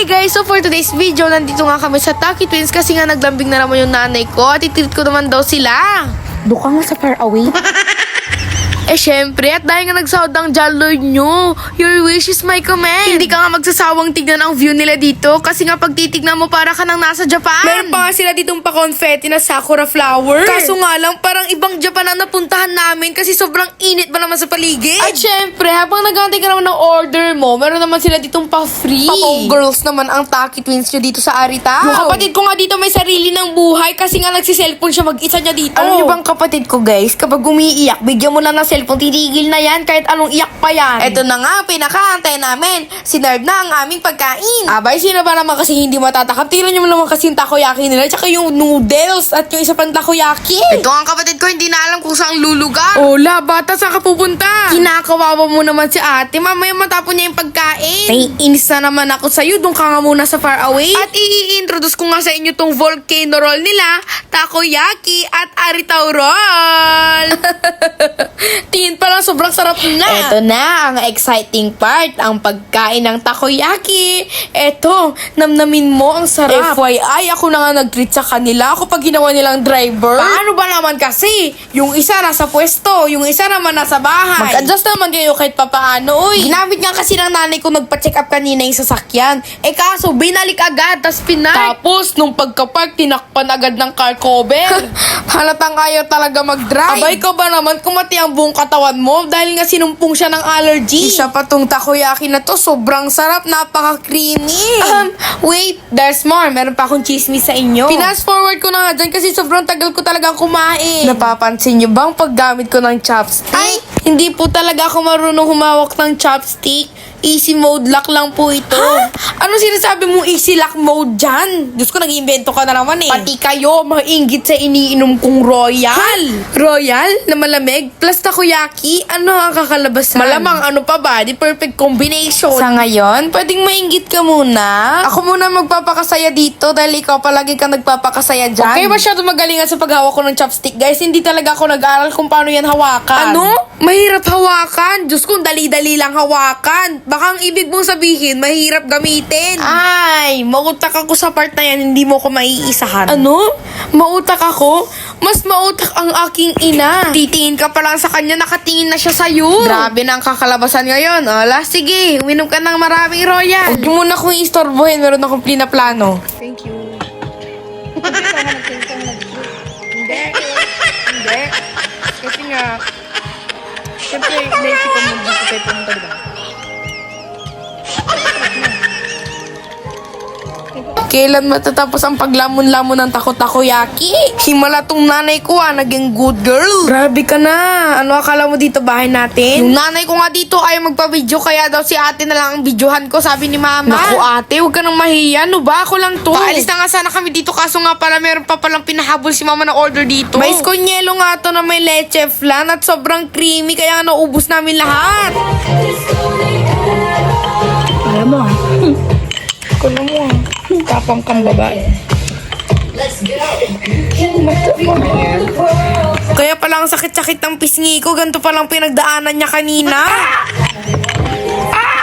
Hi guys! So for today's video, nandito nga kami sa Taki Twins kasi nga naglambing na naman yung nanay ko at itreat ko naman daw sila. Doon ka nga sa far away. Eh syempre, at dahil nga nagsahod ang Jollord nyo, your wish is my command. Hindi ka nga magsasawang tignan ang view nila dito kasi nga pag titignan mo para ka nang nasa Japan. Meron pa nga sila ditong pa-confetti na sakura flower. Kaso nga lang, parang ibang Japan ang napuntahan namin kasi sobrang init ba naman sa paligid. At syempre, habang nag-aantay ka naman ng order mo, meron naman sila ditong pa-free. Pa-girls naman ang Taki Twins nyo dito sa Arita. Yung kapatid ko nga dito may sarili ng buhay kasi nga nagsiselfon siya mag-isa niya dito. Alam niyo bang kapatid ko guys, kapag umiiyak, bigyan mo lang ng cellphone, titigil na yan kahit anong iyak pa yan. Eto na nga, pinakaantay namin. Sinerve na ang aming pagkain. Abay, sino ba naman kasi hindi matatakap? Tira niyo naman kasi yung takoyaki nila, tsaka yung noodles at yung isa pang takoyaki. Ito ang kapatid ko, hindi na alam kung saan lulugar. Ola, bata, saan ka pupunta? Kinakawawa mo naman si ate. Mamaya matapon niya yung pagkain. Naiinis na naman ako sa'yo. Doon ka nga muna sa far away. At i-introduce ko nga sa inyo tong volcano roll nila, takoyaki at aritaw roll. Tingin pa lang, sobrang sarap na. Eto na, ang exciting part, ang pagkain ng takoyaki. Eto, namnamin mo, ang sarap. FYI, ako na nga nag-treat sa kanila. Ako pag ginawa nilang driver. Paano ba naman kasi? Yung isa nasa pwesto, yung isa naman nasa bahay. Mag-adjust naman kayo kahit papaano, uy. Ginamit nga kasi ng nanay ko nagpa-check up kanina yung sasakyan. Eh kaso, binalik agad, tas pinark. Tapos, nung pagkapark, tinakpan agad ng car cover. Halatang ayaw talaga mag-drive. Abay ka ba naman, kumati ang buong katawan mo dahil nga sinumpong siya ng allergy. Isa pa tong takoyaki na to, sobrang sarap, napaka-creamy. Wait, there's more. Meron pa akong chismis sa inyo. Pinas forward ko na nga dyan kasi sobrang tagal ko talaga kumain. Napapansin niyo bang paggamit ko ng chopstick? Ay, hindi po talaga ako marunong humawak ng chopstick. Easy mode lock lang po ito. Ha? Ano sinasabi mong easy lock mode dyan? Diyos ko, nag-invento ka na naman eh. Pati kayo, maingit sa iniinom kong royal. Royal? Na malamig? Plus takoyaki? Ano ang kakalabasan? Malamang ano pa ba? Di perfect combination. Sa ngayon, pwedeng maingit ka muna. Ako muna magpapakasaya dito dahil ikaw palagi kang nagpapakasaya dyan. Okay, masyado magalingan sa paghawak ko ng chopstick. Guys, hindi talaga ako nag-aaral kung paano yan hawakan. Ano? Mahirap hawakan? Diyos ko, dali-dali lang hawakan. Baka ang ibig mong sabihin, mahirap gamitin. Ay, mautak ako sa part na yan, hindi mo ko maiisahan. Ano? Mautak ako? Mas mautak ang aking ina. Titingin ka pa lang sa kanya, nakatingin na siya sa'yo. Grabe na ang kakalabasan ngayon. Ala, sige, uminom ka ng maraming royal. Huwag mo na akong istorbohin, meron akong plano. Thank you. Hindi. Hindi. Kasi nga, siyempre, naisipan mo dito tayo pumunta, diba? Kailan matatapos ang paglamon-lamon ng takoyaki? Himala tong nanay ko naging good girl. Grabe ka na. Ano akala mo dito bahay natin? Yung nanay ko nga dito ayaw magpa-video kaya daw si ate na lang ang videohan ko, sabi ni mama. Naku ate, huwag ka nang mahiya. No ba? Ako lang to. Paalis na nga sana kami dito kaso nga pala meron pa palang pinahabol si mama na order dito. May skonyelo nga to na may leche flan at sobrang creamy kaya naubos namin lahat. Alam mo, Kala mo tapang kang babae. Kaya pala ang sakit-sakit ng pisngi ko. Ganito palang pinagdaanan niya kanina. Ah!